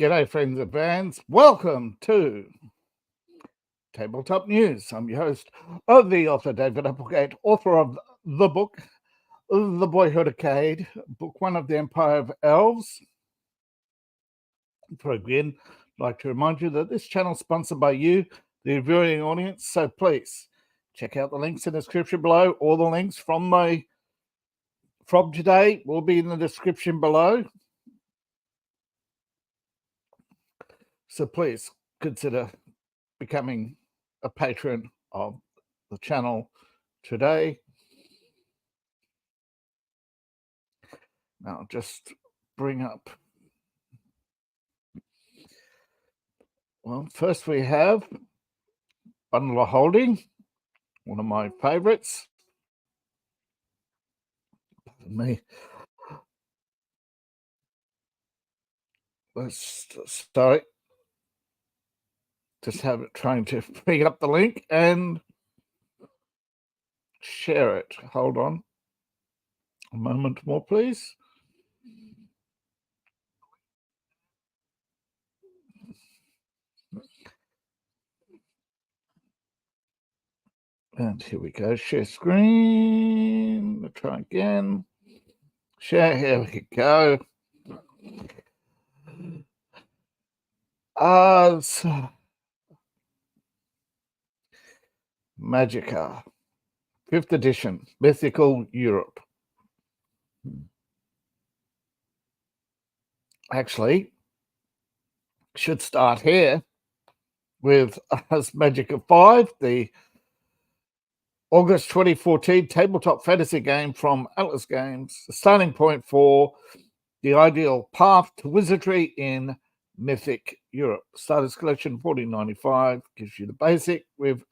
G'day, friends and fans. Welcome to Tabletop News. I'm your host of the author, David Applegate, author of the book, The Boyhood Arcade, book one of the Empire of Elves. Before I begin, I'd like to remind you that this channel is sponsored by you, the viewing audience, so please check out the links in the description below. All the links from today will be in the description below. So please consider becoming a patron of the channel today. Now, just bring up. Well, first we have Bundle of Holding, one of my favorites. Pardon me. Let's start. Just have it trying to bring up the link and share it. Hold on a moment more, please. And here we go. Share screen. We'll try again. Share. Here we go. Magica, 5th edition, Mythical Europe. Actually, should start here with Ars Magica 5, the August 2014 tabletop fantasy game from Atlas Games, the starting point for the ideal path to wizardry in Mythic Europe. Starters collection $14.95 gives you the basic with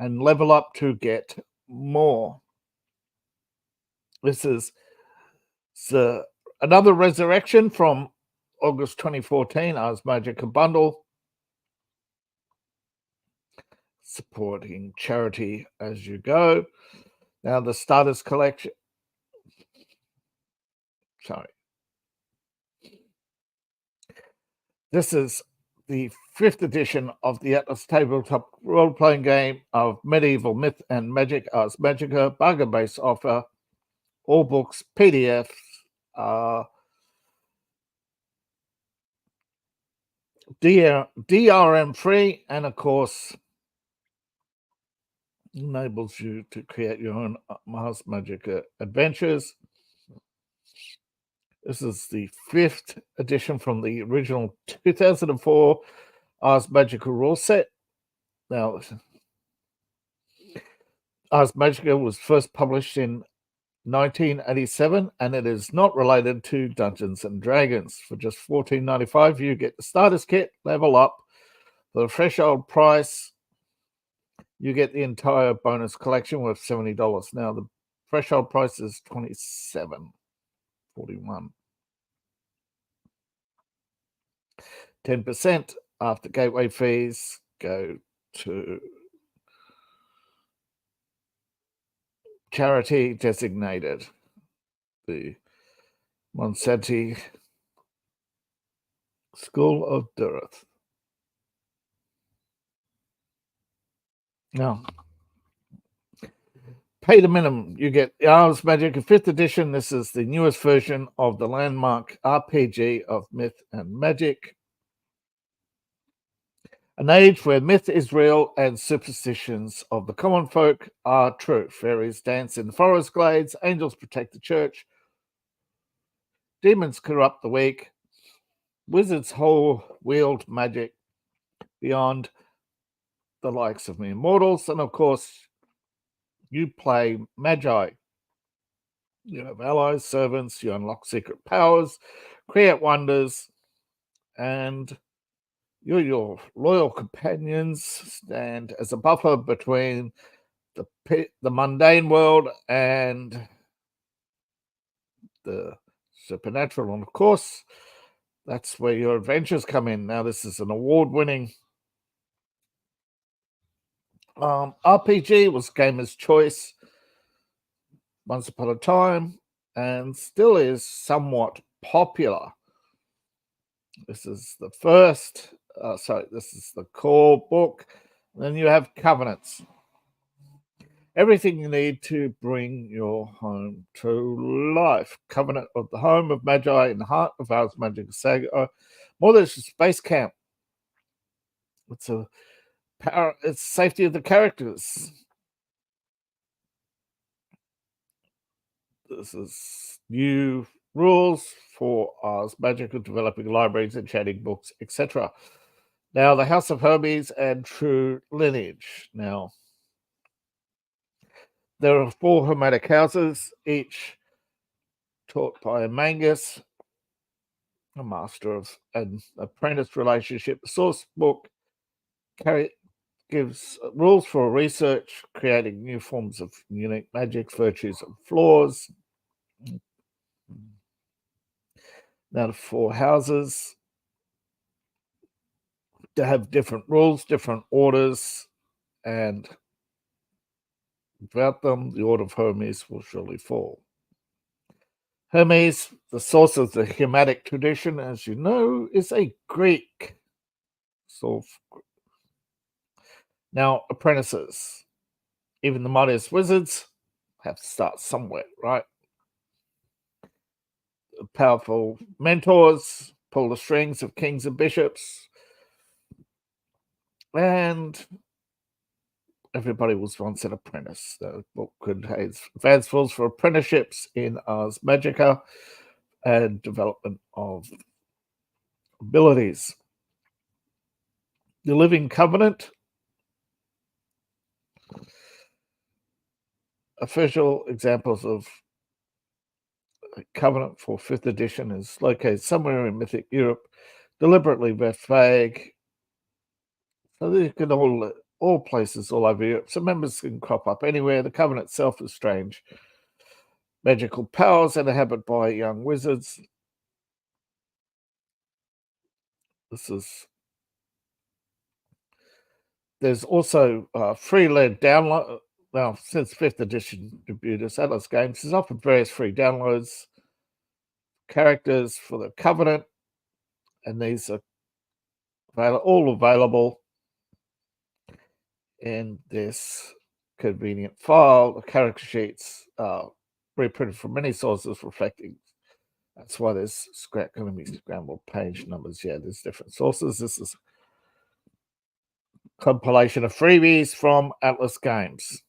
and level up to get more. This is another resurrection from August 2014 Ars Magica bundle, supporting charity as you go. Now the starters collection. Sorry. This is the 5th edition of the Atlas tabletop role-playing game of medieval myth and magic, Ars Magica, bargain-based offer, all books, PDFs, DRM free, and of course enables you to create your own Ars Magica adventures. This is the 5th edition from the original 2004 Ars Magica rule set. Now, Ars Magica was first published in 1987, and it is not related to Dungeons and Dragons. For just $14.95, you get the starters kit, level up. For the threshold price, you get the entire bonus collection worth $70. Now, the threshold price is $27.41. 10% after gateway fees go to charity designated, the Monsanti School of Durith. Now, pay the minimum. You get Ars Magica 5th edition. This is the newest version of the landmark RPG of myth and magic. An age where myth is real and superstitions of the common folk are true. Fairies dance in the forest glades, angels protect the church, demons corrupt the weak, wizards wield magic beyond the likes of mere mortals, and of course, you play magi. You have allies, servants, you unlock secret powers, create wonders, and your loyal companions stand as a buffer between the mundane world and the supernatural. And of course, that's where your adventures come in. Now, this is an award-winning RPG, was Gamer's Choice once upon a time, and still is somewhat popular. This is the first, this is the core book. Then you have covenants. Everything you need to bring your home to life. Covenant of the Home of Magi in the heart of Ars Magica Saga. More than just space camp. It's a power. It's safety of the characters. This is new rules for Ars Magica, developing libraries, enchanting books, etc. Now, the House of Hermes and True Lineage. Now, there are 4 hermetic houses, each taught by a Mangus, a master of an apprentice relationship. The source book gives rules for research, creating new forms of unique magic, virtues, and flaws. Now, the 4 houses, to have different rules, different orders, and without them, the Order of Hermes will surely fall. Hermes, the source of the Hermetic tradition, as you know, is a Greek source. Now, apprentices, even the mightiest wizards, have to start somewhere, right? Powerful mentors pull the strings of kings and bishops, and everybody was once an apprentice. The book contains advanced rules for apprenticeships in Ars Magica and development of abilities. The Living Covenant. Official examples of a covenant for 5th edition is located somewhere in Mythic Europe, deliberately vague. So you can all places all over Europe. So members can crop up anywhere. The covenant itself is strange. Magical powers inhabited by young wizards. There's also free-led download. Now, since 5th edition debuted, Atlas Games has offered various free downloads, characters for the Covenant, and these are all available in this convenient file. The character sheets are reprinted from many sources reflecting. That's why there's going to be scrambled page numbers. Yeah, there's different sources. This is a compilation of freebies from Atlas Games.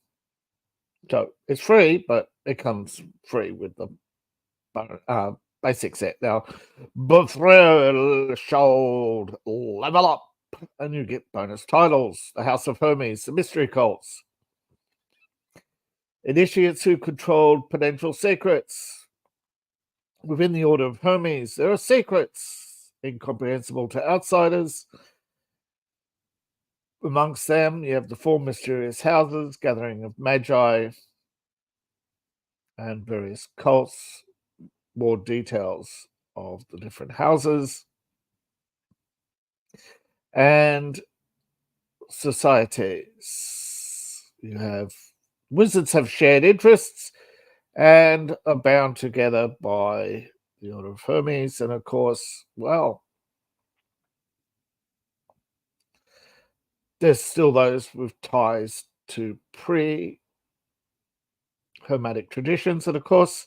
So it's free, but it comes free with the basic set. Now, threshold level up, and you get bonus titles. The House of Hermes, the Mystery Cults, initiates who controlled potential secrets. Within the Order of Hermes, there are secrets incomprehensible to outsiders. Amongst them, you have the 4 mysterious houses, gathering of magi, and various cults. More details of the different houses and societies. You have wizards have shared interests and are bound together by the Order of Hermes, and of course, well, there's still those with ties to pre-Hermetic traditions, and of course,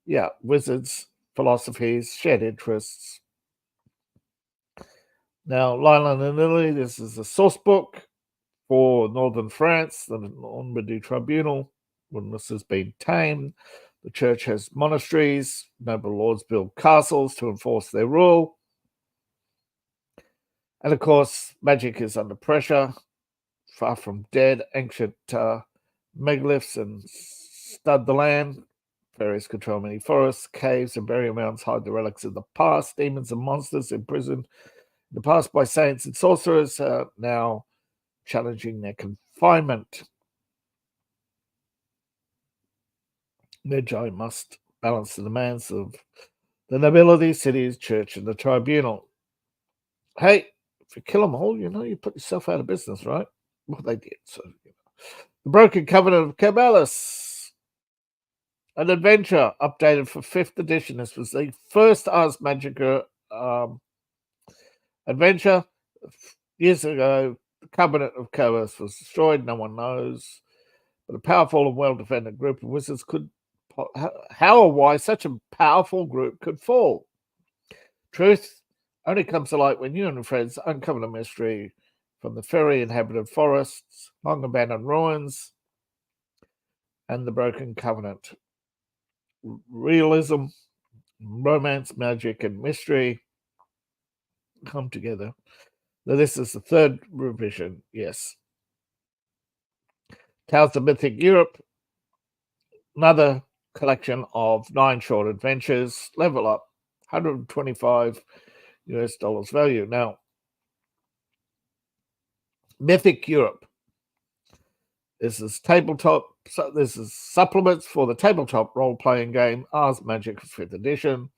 yeah, wizards, philosophies, shared interests. Now, Lila and Lily, this is a source book for Northern France, the Normandy Tribunal. When this has been tamed, the church has monasteries, noble lords build castles to enforce their rule. And of course, magic is under pressure. Far from dead, ancient megaliths and stud the land. Fairies control many forests, caves, and burial mounds hide the relics of the past. Demons and monsters imprisoned in the past by saints and sorcerers are now challenging their confinement. Magi must balance the demands of the nobility, cities, church, and the tribunal. Hey, if you kill them all, you put yourself out of business, right? Well, they did. So, The Broken Covenant of Caballus, an adventure updated for 5th edition. This was the first Ars Magica adventure. Years ago, the Covenant of Chaos was destroyed. No one knows. But a powerful and well-defended group of wizards could... How or why such a powerful group could fall? Truth only comes to light when you and your friends uncover the mystery from the fairy inhabited forests, long abandoned ruins, and the broken covenant. Realism, romance, magic, and mystery come together. Now, this is the third revision, yes. Tales of Mythic Europe, another collection of 9 short adventures, level up, $125 value. Now, Mythic Europe. This is tabletop. So this is supplements for the tabletop role-playing game Ars Magica 5th edition.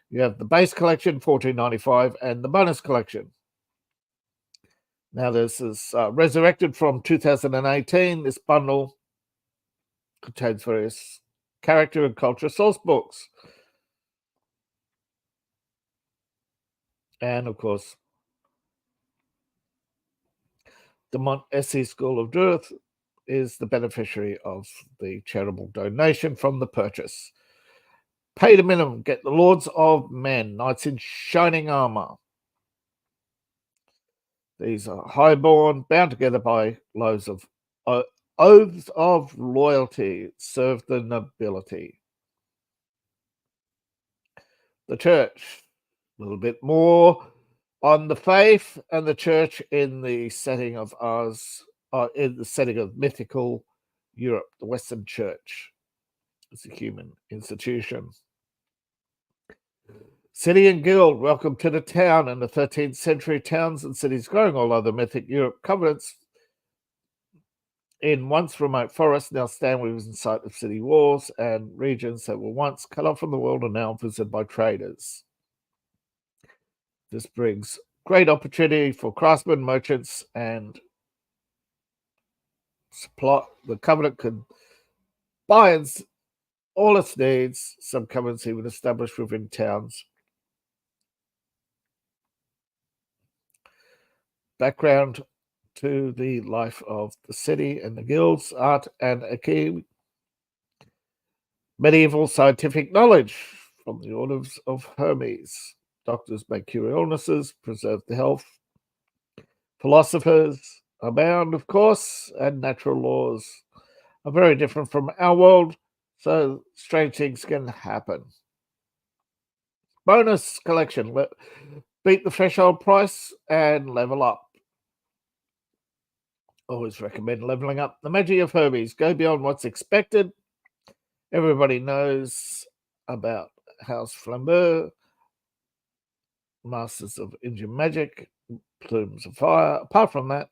You have the base collection, $14.95, and the bonus collection. Now, this is resurrected from 2018. This bundle contains various character and culture source books. And, of course, the Montessori School of Druid is the beneficiary of the charitable donation from the purchase. Pay the minimum, get the Lords of Men, knights in shining armor. These are highborn, bound together by oaths of loyalty, serve the nobility. The church, a little bit more on the faith and the church in the setting of ours, in the setting of mythical Europe, the Western Church. It's a human institution. City and Guild, welcome to the town. In the 13th century, towns and cities growing all over mythic Europe, covenants in once remote forests now stand within sight of city walls, and regions that were once cut off from the world are now visited by traders. This brings great opportunity for craftsmen, merchants, and supply. The covenant could buy all its needs. Some covenants even established within towns. Background to the life of the city and the guilds, art and a key medieval scientific knowledge from the orders of Hermes. Doctors may cure illnesses, preserve the health. Philosophers abound, of course, and natural laws are very different from our world, so strange things can happen. Bonus collection. Beat the threshold price and level up. Always recommend leveling up. The Magic of Hermes. Go beyond what's expected. Everybody knows about House Flambeau, Masters of Indian Magic, Plumes of Fire. Apart from that,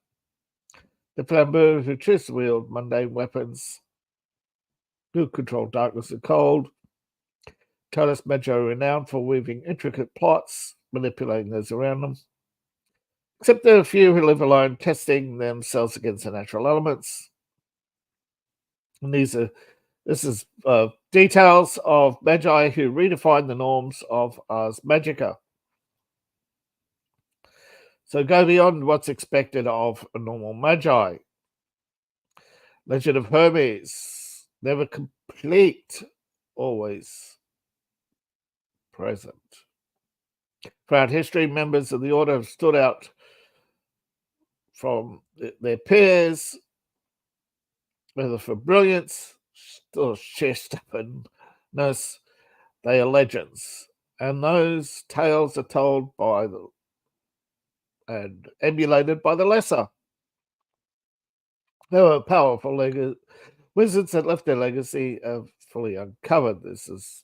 the Flambeau who choose to wield mundane weapons, who control darkness and cold. Totus Magi renowned for weaving intricate plots, manipulating those around them. Except there are a few who live alone, testing themselves against the natural elements. And this is details of Magi who redefine the norms of Ars Magica. So go beyond what's expected of a normal Magi. Legend of Hermes, never complete, always present. Throughout history, members of the order have stood out from their peers, whether for brilliance or sheer stubbornness. They are legends, and those tales are told by and emulated by the lesser. They were powerful wizards that left their legacy fully uncovered. This is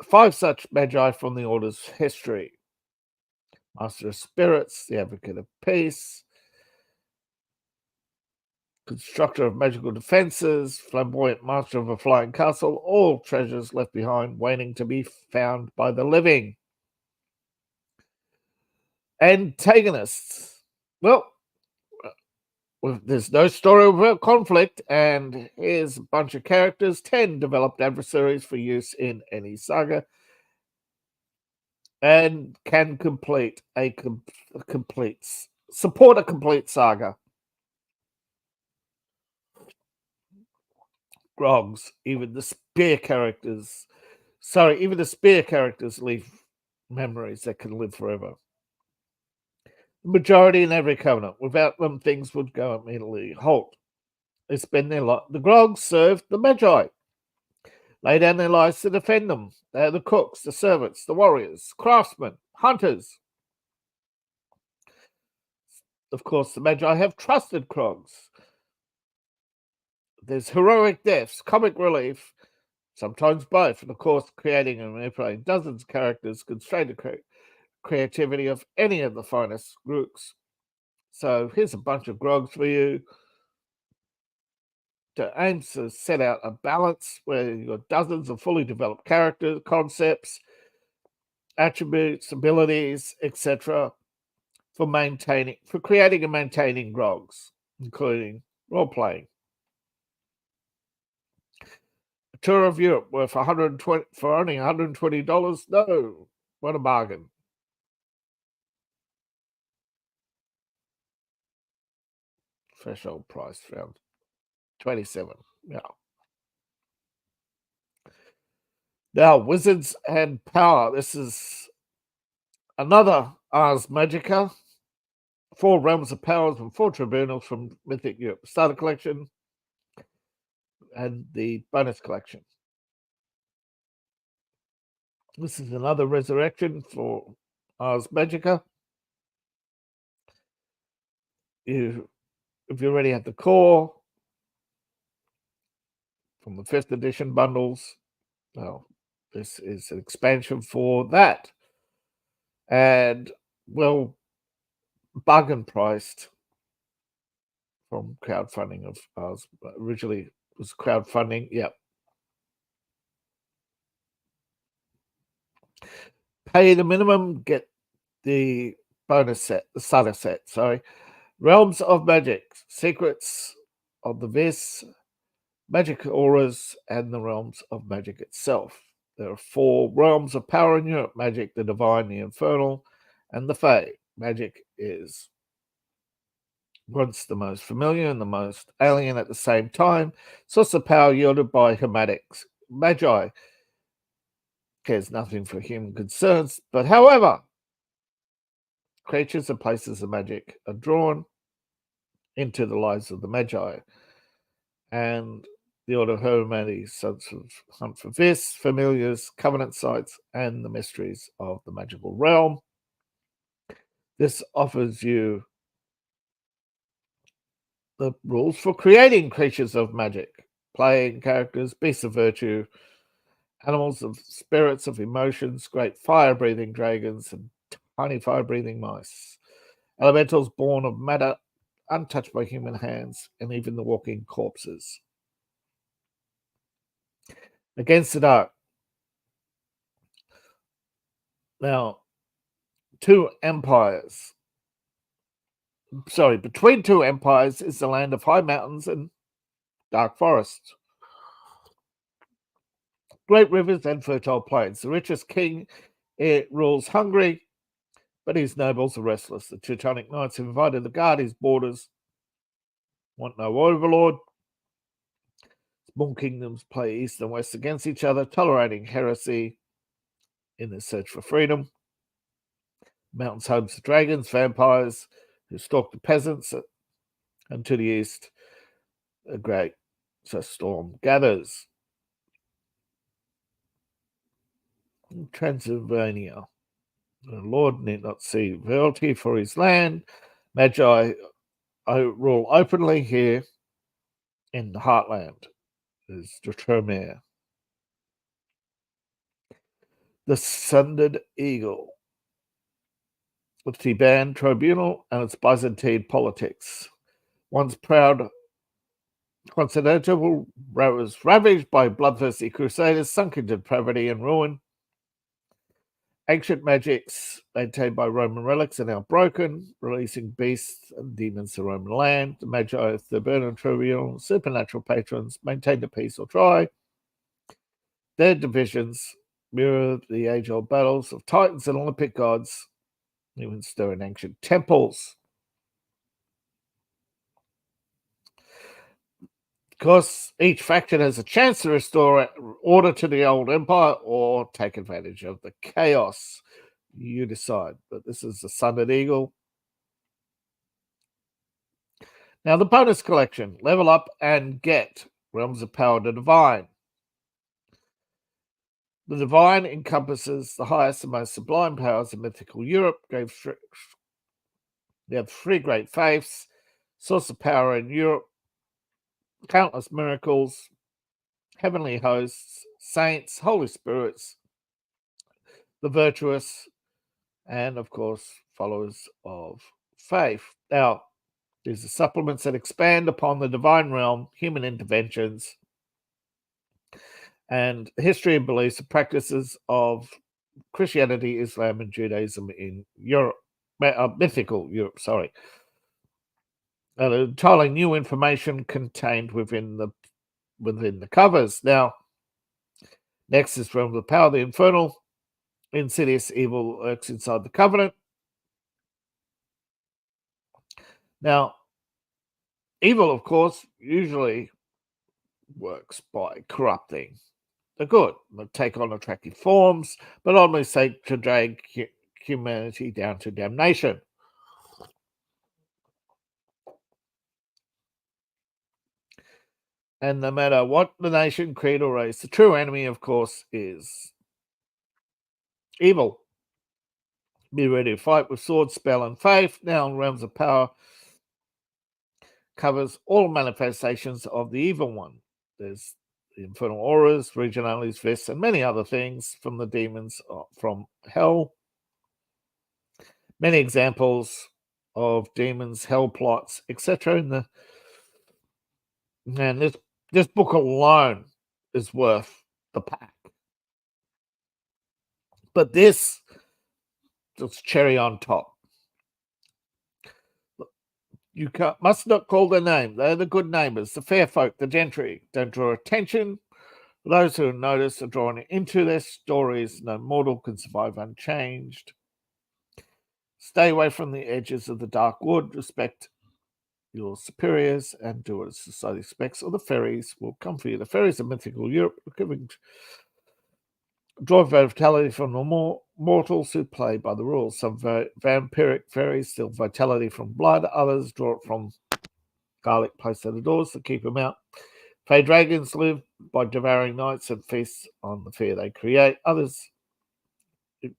5 such Magi from the Order's history. Master of Spirits, the Advocate of Peace, Constructor of Magical Defenses, Flamboyant Master of a Flying Castle, all treasures left behind, waiting to be found by the living. Antagonists. Well, there's no story without conflict, and here's a bunch of characters, 10 developed adversaries for use in any saga. and can support a complete saga. Grogs, even the spear characters leave memories that can live forever. The majority in every covenant. Without them, things would go immediately halt. They spend their life. The Grogs serve the Magi, lay down their lives to defend them. They are the cooks, the servants, the warriors, craftsmen, hunters. Of course, the Magi have trusted Grogs. There's heroic deaths, comic relief, sometimes both, and of course, creating and manipulating dozens of characters constrain the creativity of any of the finest groups. So here's a bunch of Grogs for you. To aim to set out a balance where you've got dozens of fully developed characters, concepts, attributes, abilities, etc. for creating and maintaining Grogs, including role-playing. A tour of Europe worth $120 for only $120? No, what a bargain. Threshold price around 27. Yeah. Now, Wizards and Power. This is another Ars Magica. 4 Realms of Powers and 4 Tribunals from Mythic Europe Starter Collection and the bonus collection. This is another resurrection for Ars Magica. If you already have the core from the 5th edition bundles, well, this is an expansion for that. And, well, bargain priced from crowdfunding of ours. Originally was crowdfunding. Yep. Pay the minimum, get the bonus set, the starter set, sorry. Realms of Magic, Secrets of the Vis, Magic Auras, and the Realms of Magic itself. There are 4 realms of power in Europe: Magic, the Divine, the Infernal, and the Fae. Magic is once the most familiar and the most alien at the same time. Source of power yielded by Hermetics. Magi cares nothing for human concerns, but however, creatures and places of magic are drawn into the lives of the Magi. And the Order of Humanity sons of hunt for Vis, familiars, covenant sites, and the mysteries of the magical realm. This offers you the rules for creating creatures of magic, playing characters, beasts of virtue, animals of spirits of emotions, great fire-breathing dragons, and tiny fire-breathing mice. Elementals born of matter, untouched by human hands, and even the walking corpses. Against the dark. Now, between 2 empires is the land of high mountains and dark forests. Great rivers and fertile plains. The richest king rules Hungary, but his nobles are restless. The Teutonic Knights have invited to guard his borders, want no overlord. Small kingdoms play east and west against each other, tolerating heresy in their search for freedom. Mountains home to dragons, vampires who stalk the peasants, and to the east, a great storm gathers. In Transylvania, the Lord need not see royalty for his land. Magi rule openly here in the heartland. Is the Tremere. The Sundered Eagle. The Theban Tribunal and its Byzantine politics. Once proud Constantinople was ravaged by bloodthirsty crusaders, sunk into depravity and ruin. Ancient magics maintained by Roman relics are now broken, releasing beasts and demons to Roman land. The Magi, Theban Tribunal, supernatural patrons maintain the peace or try. Their divisions mirror the age-old battles of titans and Olympic gods, even stir in ancient temples. Of course, each faction has a chance to restore order to the old empire or take advantage of the chaos. You decide. But this is the Sundered Eagle. Now, the bonus collection, level up and get Realms of Power to Divine. The Divine encompasses the highest and most sublime powers of mythical Europe. They have three great faiths, source of power in Europe, countless miracles, heavenly hosts, saints, holy spirits, the virtuous, and of course, followers of faith. Now, these are supplements that expand upon the divine realm, human interventions, and history and beliefs and practices of Christianity, Islam, and Judaism in Europe, mythical Europe. Sorry, entirely new information contained within the covers. Now, next is Realm of Power, the Infernal. Insidious evil lurks inside the Covenant. Now, evil, of course, usually works by corrupting the good. They take on attractive forms, but only seek to drag humanity down to damnation. And no matter what the nation, creed, or race, the true enemy, of course, is evil. Be ready to fight with sword, spell, and faith. Now, Realms of Power covers all manifestations of the evil one. There's the infernal auras, regionalis, vists, and many other things from the demons from hell. Many examples of demons, hell plots, etc. And this book alone is worth the pack. But this is cherry on top. You must not call their name. They're the good neighbours, the fair folk, the gentry. Don't draw attention. Those who notice are drawn into their stories. No mortal can survive unchanged. Stay away from the edges of the dark wood. Respect your superiors and do as society expects, or the fairies will come for you. The fairies of mythical Europe are giving draw vitality from the mortals who play by the rules. Some vampiric fairies steal vitality from blood. Others draw it from garlic placed at the doors to keep them out. Fey dragons live by devouring knights and feast on the fear they create. Others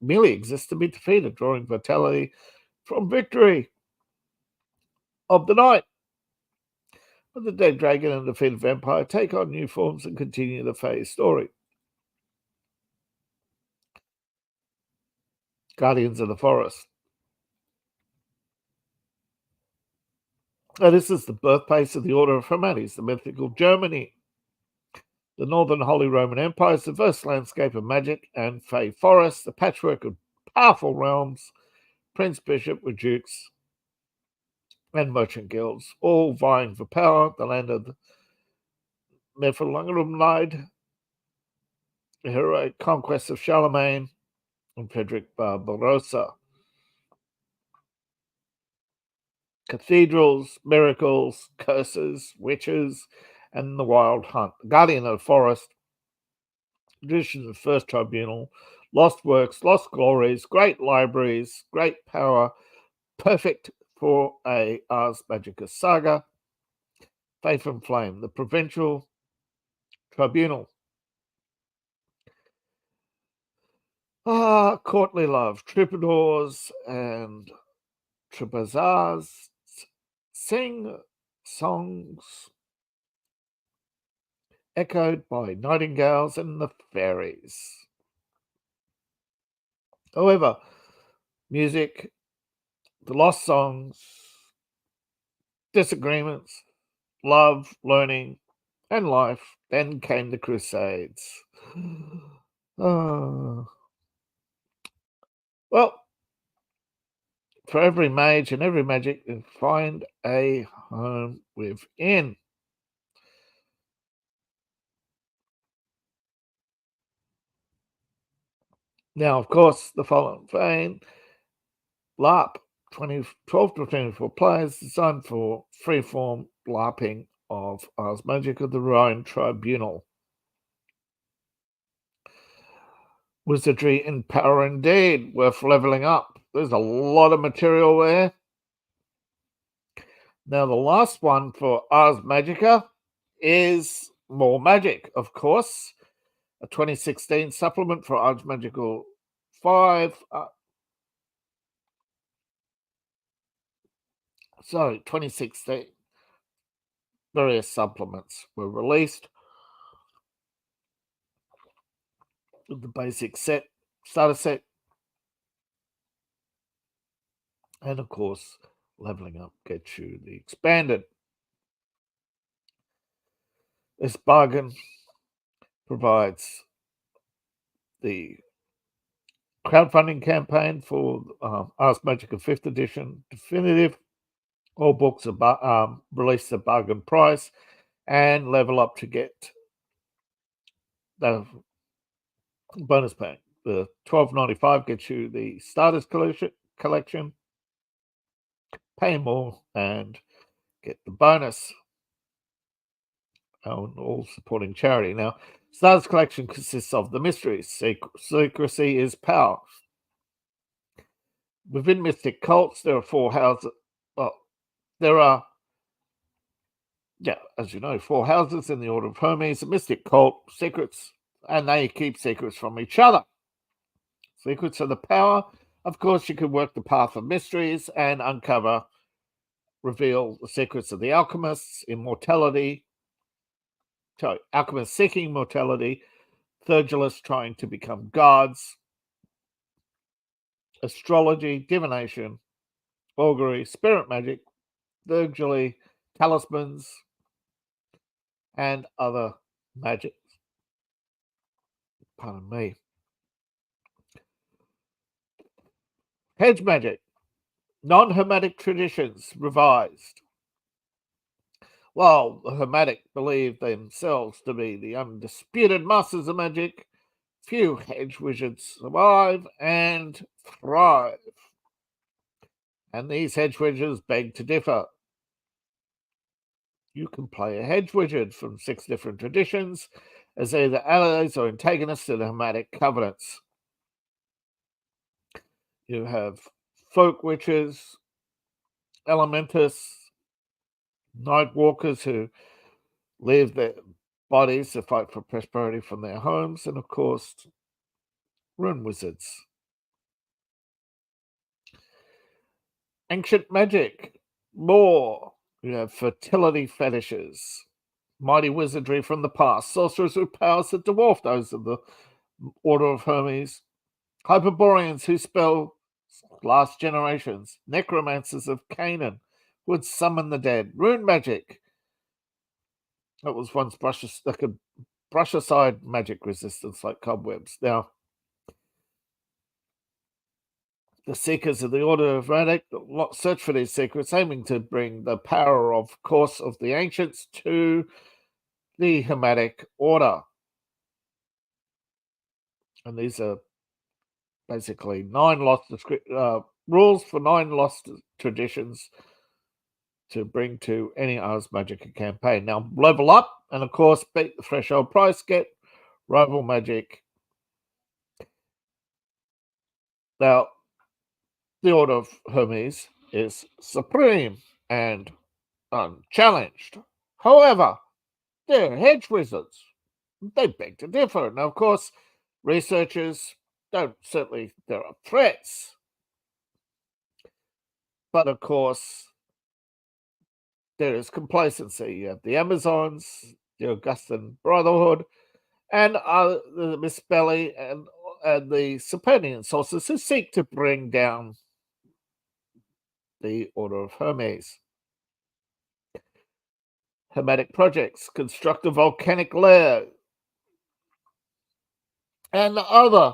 merely exist to be defeated, drawing vitality from victory of the night. But the dead dragon and defeated vampire take on new forms and continue the Fey story. Guardians of the Forest. Now, this is the birthplace of the Order of Hermates, the mythical Germany. The Northern Holy Roman Empire is a diverse landscape of magic and Fey forests, a patchwork of powerful realms, prince, bishop, with dukes, and merchant guilds, all vying for power. The land of the Niflheim, the heroic conquest of Charlemagne and Frederick Barbarossa. Cathedrals, miracles, curses, witches, and the wild hunt. The Guardian of the Forest, traditions of First Tribunal, lost works, lost glories, great libraries, great power, perfect for a Ars Magica saga. Faith and Flame, the Provincial Tribunal. Courtly love, troubadours and troubadours sing songs echoed by nightingales and the fairies. However, music, the lost songs, disagreements, love, learning, and life. Then came the Crusades. Well, for every mage and every magic, you find a home within. Now, of course, the following vein, LARP, 12 to 24 players, designed for freeform LARPing of Ars Magica, the Rhine Tribunal. Wizardry in Power indeed, worth leveling up. There's a lot of material there. Now, the last one for Ars Magica is More Magic, of course, a 2016 supplement for Ars Magical 5. 2016. Various supplements were released with the basic set, starter set, and of course, leveling up gets you the expanded. This bargain provides the crowdfunding campaign for Ars Magica 5th edition definitive. All books are released at bargain price, and level up to get the bonus pack. The $12.95 gets you the starters collection. Pay more and get the bonus. All supporting charity. Now, starters collection consists of the mysteries. Secrecy is power. Within Mystic Cults, there are 4 houses. Well, there are, as you know, 4 houses in the Order of Hermes, a Mystic Cult, secrets, and they keep secrets from each other. Secrets are the power. Of course, you can work the path of mysteries and reveal the secrets of the alchemists, alchemists seeking immortality, Thurgilists trying to become gods, astrology, divination, augury, spirit magic, Thurgily, talismans, and other magics. Pardon me. Hedge magic, non-hermetic traditions revised. While the hermetic believe themselves to be the undisputed masters of magic, few hedge wizards survive and thrive. And these hedge wizards beg to differ. You can play a hedge wizard from 6 different traditions as either allies or antagonists to the hermetic covenants. You have folk witches, elementists, night walkers who leave their bodies to fight for prosperity from their homes, and of course, rune wizards. Ancient magic, more. You have fertility fetishes, mighty wizardry from the past, sorcerers with powers that dwarf those of the Order of Hermes, Hyperboreans who spell last generations, necromancers of Canaan would summon the dead, rune magic. That was once that could brush aside magic resistance like cobwebs. Now, the seekers of the Order of Magic search for these secrets, aiming to bring the power, of course, of the ancients to the Hermetic Order. And these are basically 9 lost rules for 9 lost traditions to bring to any Ars Magica campaign. Now, level up and, of course, beat the threshold price, get rival magic. Now, the Order of Hermes is supreme and unchallenged. However, they're hedge wizards. They beg to differ. Now, of course, researchers there are threats. But, of course, there is complacency. You have the Amazons, the Augustan Brotherhood, and the Miss Belly and the Sapernian sources who seek to bring down the Order of Hermes. Hermetic projects, construct a volcanic lair, and other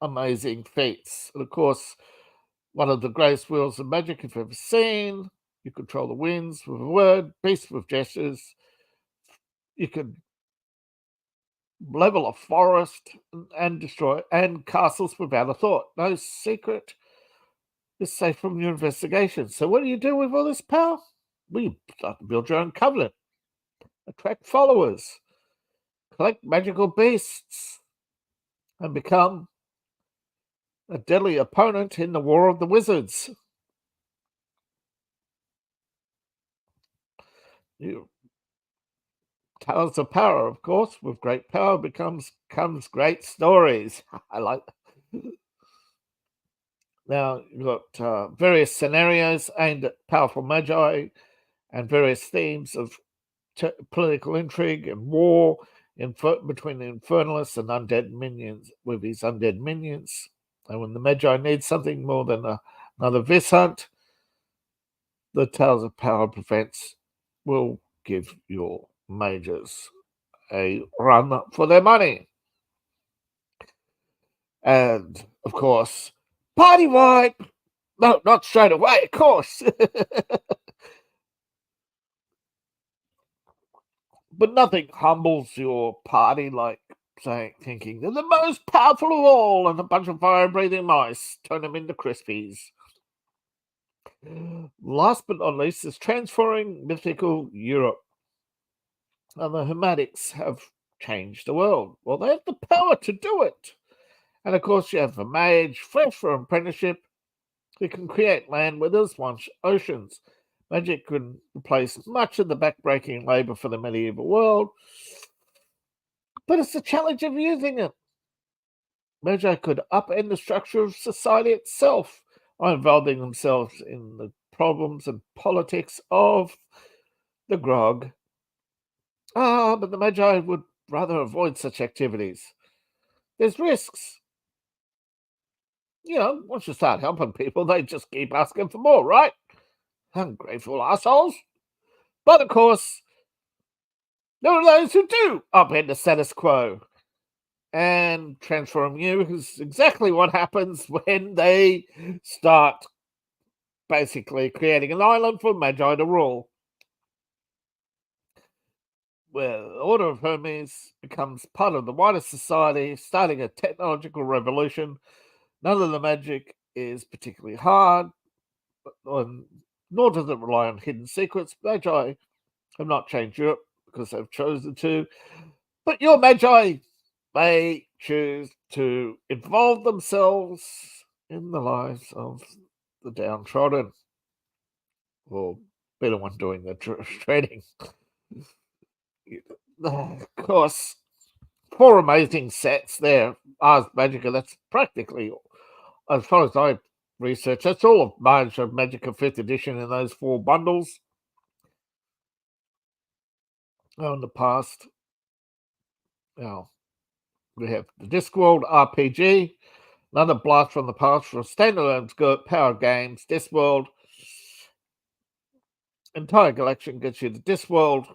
amazing feats. And of course, one of the greatest wheels of magic you've ever seen. You control the winds with a word, beasts with gestures. You can level a forest and destroy and castles without a thought. No secret is safe from your investigation. So what do you do with all this power? Well, you start to build your own covenant, attract followers, collect magical beasts, and become a deadly opponent in the War of the Wizards. Tales of power, of course. With great power comes great stories. I like that. Now, you've got various scenarios aimed at powerful magi and various themes of political intrigue and war between the Infernalists and undead minions, with his undead minions. And when the magi need something more than another Vis hunt, the Tales of Power events will give your mages a run for their money. And, of course, party wipe! No, not straight away, of course. But nothing humbles your party like thinking they're the most powerful of all, and a bunch of fire-breathing mice turn them into Crispies. Last but not least is transforming mythical Europe. And the Hermetics have changed the world. Well, they have the power to do it. And of course, you have a mage, fresh from apprenticeship, who can create land where there's once oceans. Magic can replace much of the backbreaking labour for the medieval world, but it's the challenge of using it. Magi could upend the structure of society itself by involving themselves in the problems and politics of the grog. But the Magi would rather avoid such activities. There's risks. Once you start helping people, they just keep asking for more, right? Ungrateful assholes. But of course, there are those who do upend the status quo. And transform you is exactly what happens when they start basically creating an island for Magi to rule. Where the Order of Hermes becomes part of the wider society, starting a technological revolution. None of the magic is particularly hard, nor does it rely on hidden secrets. Magi have not changed Europe because they've chosen to. But your Magi may choose to involve themselves in the lives of the downtrodden, or be the one doing the trading. Of course, 4 amazing sets there. Ars Magica, that's practically, as far as I researched, that's all of Ars Magica 5th edition in those 4 bundles. Now, in the past, we have the Discworld RPG, another blast from the past for a standalone power games. Discworld entire collection gets you the Discworld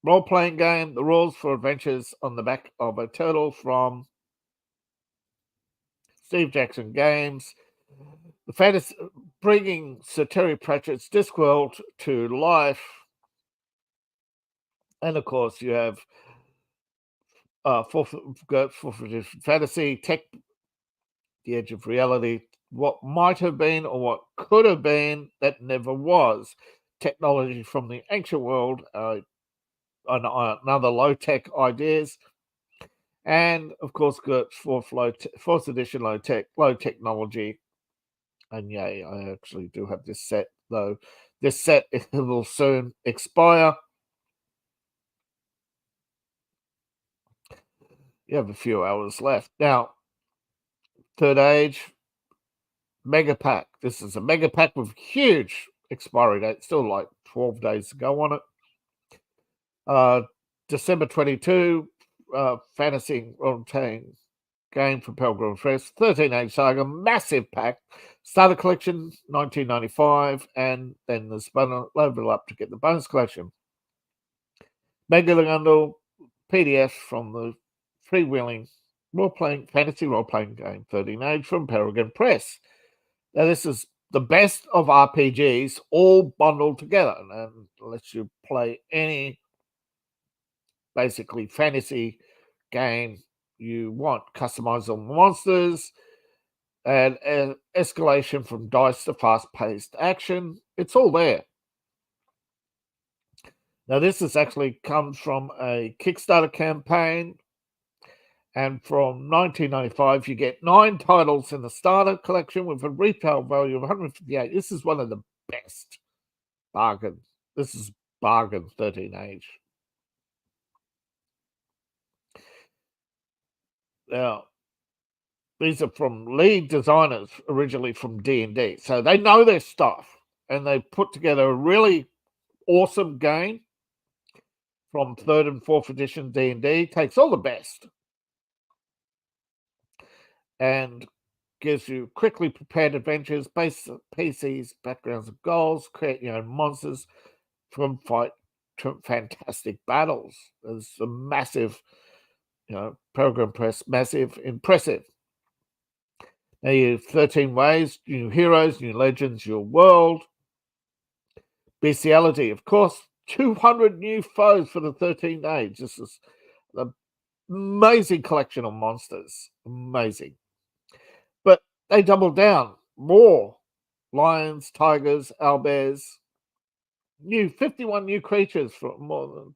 role-playing game, the rules for adventures on the back of a turtle from Steve Jackson Games. The fantasy bringing Sir Terry Pratchett's Discworld to life. And of course, you have fourth edition fantasy, tech, the edge of reality, what might have been or what could have been that never was. Technology from the ancient world, another low-tech ideas. And of course, Gert's fourth edition low technology. And yay, I actually do have this set, though. This set will soon expire. You have a few hours left. Now, Third Age, Mega Pack. This is a Mega Pack with huge expiry date, still like 12 days to go on it. December 22, fantasy role-playing game for Pelgrim Press. 13 Age Saga, massive pack. Starter collection, 1995, and then there's level up to get the bonus collection. Mega Bundle PDF from the freewheeling fantasy role-playing game 13 Age from Peregrine Press. Now, this is the best of RPGs all bundled together and lets you play any basically fantasy game you want. Customizable monsters and an escalation from dice to fast-paced action. It's all there. Now, this has actually come from a Kickstarter campaign, and from 1995, you get 9 titles in the starter collection with a retail value of 158. This is one of the best bargains. This is bargain 13 age. Now, these are from lead designers originally from D&D, so they know their stuff, and they put together a really awesome game from 3rd and 4th edition D&D. Takes all the best and gives you quickly prepared adventures, basic PCs, backgrounds, and goals. Create your own monsters from fight to fantastic battles. There's a massive, program press, massive, impressive. Now you have 13 ways, new heroes, new legends, your world. Bestiality, of course, 200 new foes for the 13th age. This is an amazing collection of monsters. Amazing. But they double down. More lions, tigers, owlbears. 51 new creatures for more than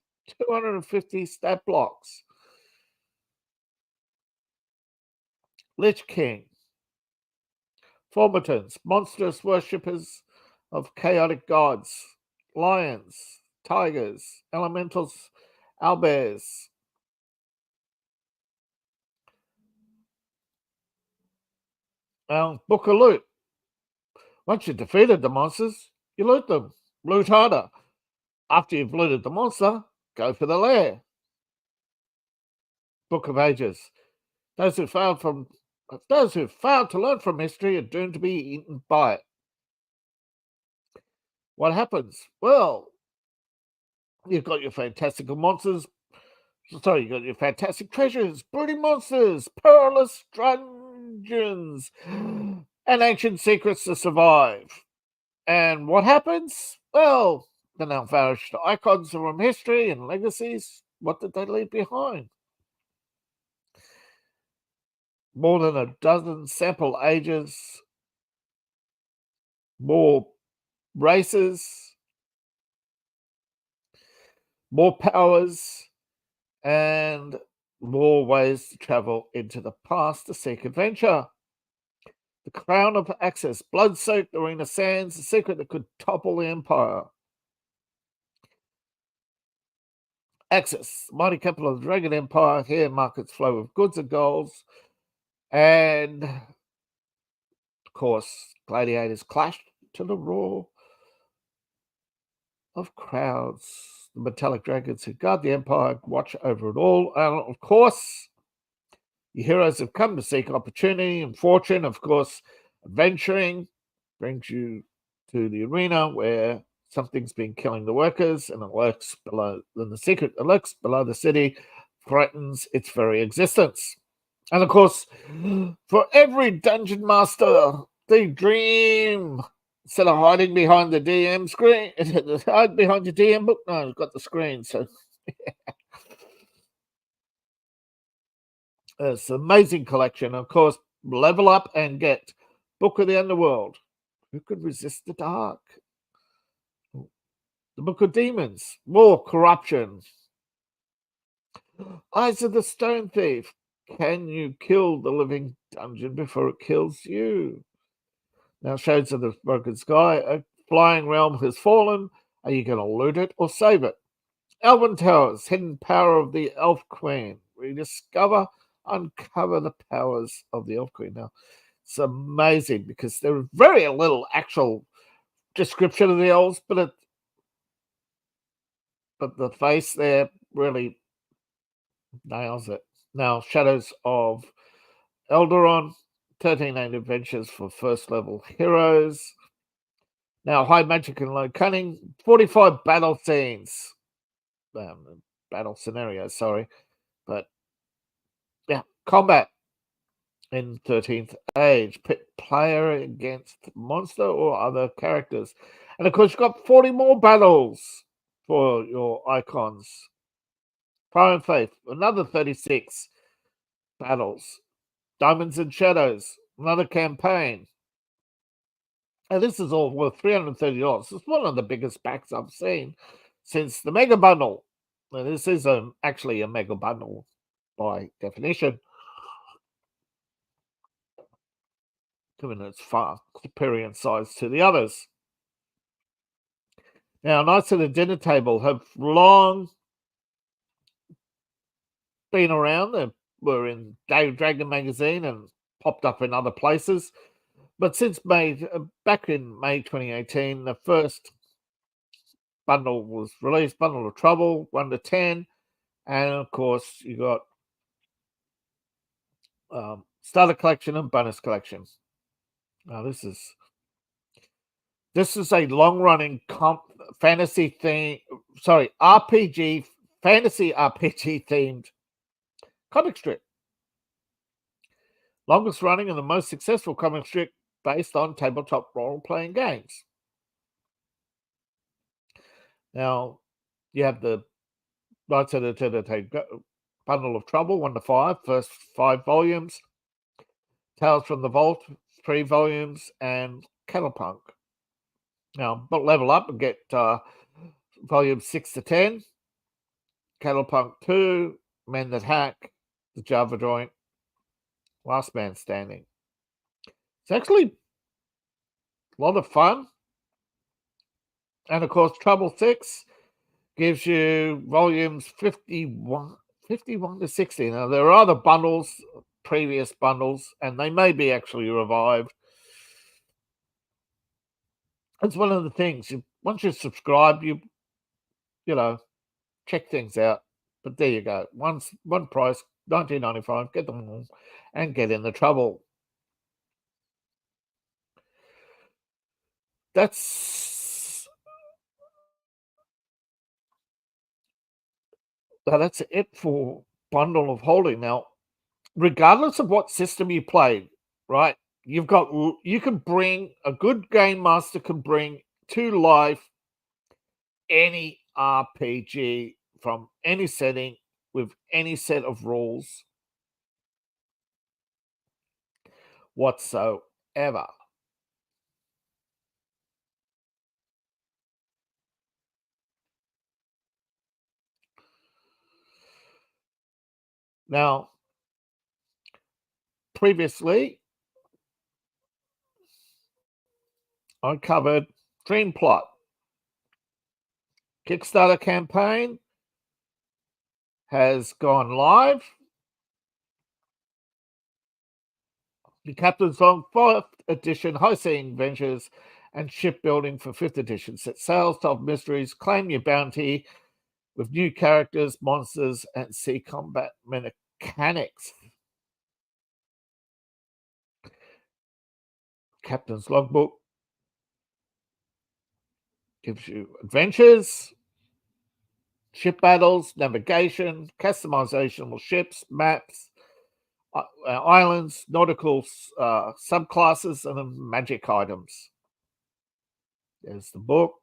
250 stat blocks. Lich King. Formatons, monstrous worshippers of chaotic gods. Lions, tigers, elementals, owlbears. Book of Loot. Once you've defeated the monsters, you loot them. Loot harder. After you've looted the monster, go for the lair. Book of Ages. Those who failed to learn from history are doomed to be eaten by it. What happens? Well, you've got your fantastical monsters. Sorry, you've got your fantastic treasures, brooding monsters, perilous dungeons, and ancient secrets to survive. And what happens? Well, the now vanished icons from history and legacies. What did they leave behind? More than a dozen sample ages, more races, more powers, and more ways to travel into the past to seek adventure. The Crown of Access, blood-soaked arena sands, the secret that could topple the Empire. Access, mighty capital of the Dragon Empire. Here markets flow with goods and golds. And, of course, gladiators clash to the roar of crowds. The metallic dragons who guard the Empire watch over it all. And, of course, your heroes have come to seek opportunity and fortune. Of course, adventuring brings you to the arena where something's been killing the workers, and it lurks below. Then the secret that lurks below the city threatens its very existence. And of course, for every dungeon master, they dream instead of hiding behind the DM screen, hide behind the DM book. No, it's got the screen, so. It's an amazing collection. Of course, level up and get Book of the Underworld. Who could resist the dark? The Book of Demons. More corruption. Eyes of the Stone Thief. Can you kill the living dungeon before it kills you? Now, Shades of the Broken Sky. A flying realm has fallen. Are you going to loot it or save it? Elven Towers. Hidden power of the Elf Queen. Uncover the powers of the Elf Queen. Now, it's amazing because there's very little actual description of the elves, but the face there really nails it. Now, Shadows of Eldaron, 13 adventures for first level heroes. Now, high magic and low cunning, 45 battle scenes. Battle scenarios, sorry. But yeah, combat in 13th age. Pit player against monster or other characters. And of course, you've got 40 more battles for your icons. Prime Faith, another 36 battles. Diamonds and Shadows, another campaign. And this is all worth $330. It's one of the biggest packs I've seen since the Mega Bundle. And this is actually a Mega Bundle by definition, given its far superior in size to the others. Now, Knights at the Dinner Table have long been around. They were in Dragon magazine and popped up in other places. But since back in May 2018, the first bundle was released, Bundle of Trouble, 1 to 10. And of course, you got Starter Collection and Bonus Collection. Now, this is a long-running fantasy RPG themed comic strip. Longest running and the most successful comic strip based on tabletop role-playing games. Now, you have the Knights at the Dinner Table Bundle of Trouble, 1 to 5, first 5 volumes. Tales from the Vault, 3 volumes, and Kettlepunk. Now, but level up and get volumes 6 to 10. Kettlepunk 2, Men That Hack, The Java Joint, Last Man Standing. It's actually a lot of fun. And of course, Trouble 6 gives you volumes 51 to 60. Now, there are other bundles, previous bundles, and they may be actually revived. It's one of the things. Once you subscribe, you check things out. But there you go. One price, $19.95. Get them all and get in the trouble. That's it for Bundle of Holding. Now, regardless of what system you play, right? You can bring a good game master can bring to life any RPG from any setting with any set of rules whatsoever. Now, previously, I covered Dream Plot. Kickstarter campaign has gone live. The Captain's Log 4th edition, high-seeing adventures and shipbuilding for 5th edition. Set sails, solve mysteries, claim your bounty with new characters, monsters, and sea combat mechanics. Captain's Logbook gives you adventures, ship battles, navigation, customization of ships, maps, islands, nautical subclasses, and magic items. There's the book.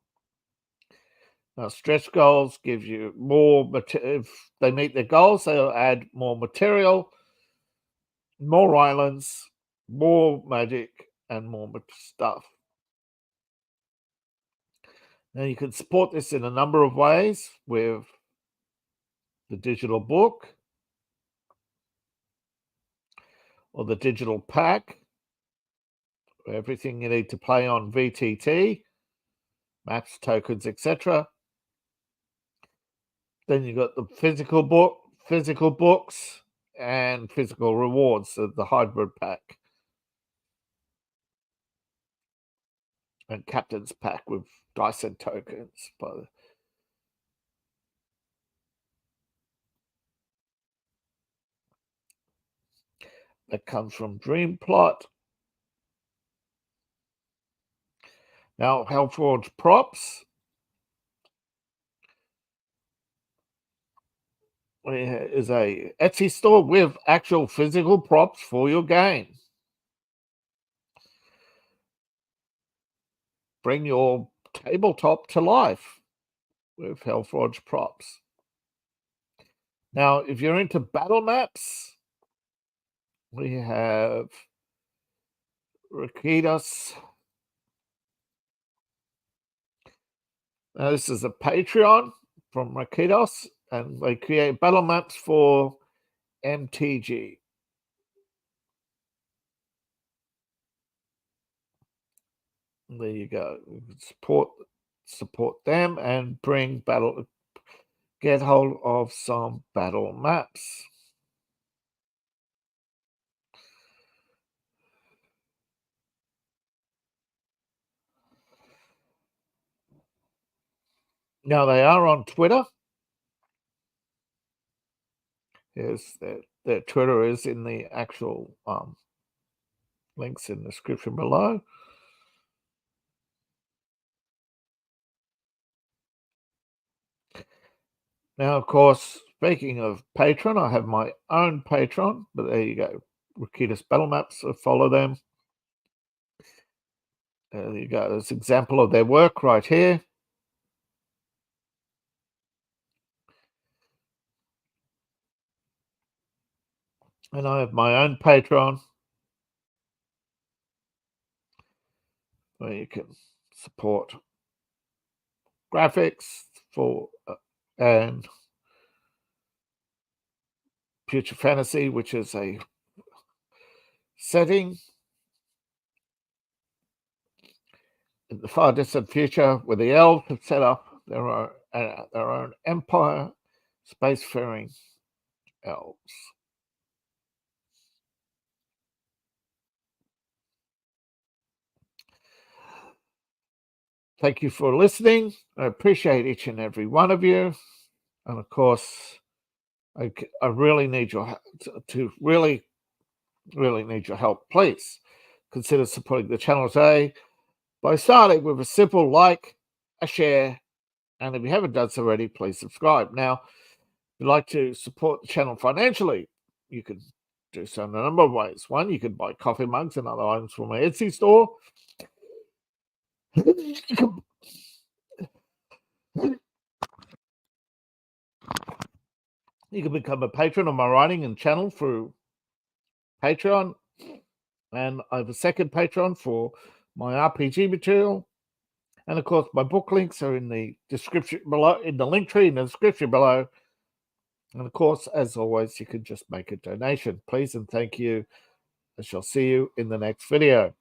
Now, stretch goals give you more if they meet their goals, they'll add more material, more islands, more magic, and more stuff. Now, you can support this in a number of ways with the digital book or the digital pack, everything you need to play on VTT, maps, tokens, etc. Then you got the physical books, and physical rewards of the hybrid pack. And Captain's pack with dice and tokens. That comes from Dream Plot. Now, HellForge Props is a Etsy store with actual physical props for your game. Bring your tabletop to life with HellForge Props. Now, if you're into battle maps, we have Raakdos. Now, this is a Patreon from Raakdos, and they create battle maps for MTG. There you go. Support them and get hold of some battle maps. Now they are on Twitter. Yes, their Twitter is in the actual links in the description below. Now, of course, speaking of Patreon, I have my own Patreon, but there you go. Raakdos Battlemap, so follow them. There you go. There's an example of their work right here. And I have my own Patreon where you can support graphics for and Future Fantasy, which is a setting in the far distant future where the elves have set up their own empire, spacefaring elves. Thank you for listening. I appreciate each and every one of you. And of course, I really need your really need your help. Please consider supporting the channel today by starting with a simple like, a share, and if you haven't done so already, please subscribe. Now, if you'd like to support the channel financially, you can do so in a number of ways. One, you can buy coffee mugs and other items from my Etsy store. You can become a patron of my writing and channel through Patreon. And I have a second Patreon for my RPG material. And of course, my book links are in the description below, in the link tree in the description below. And of course, as always, you can just make a donation. Please and thank you. I shall see you in the next video.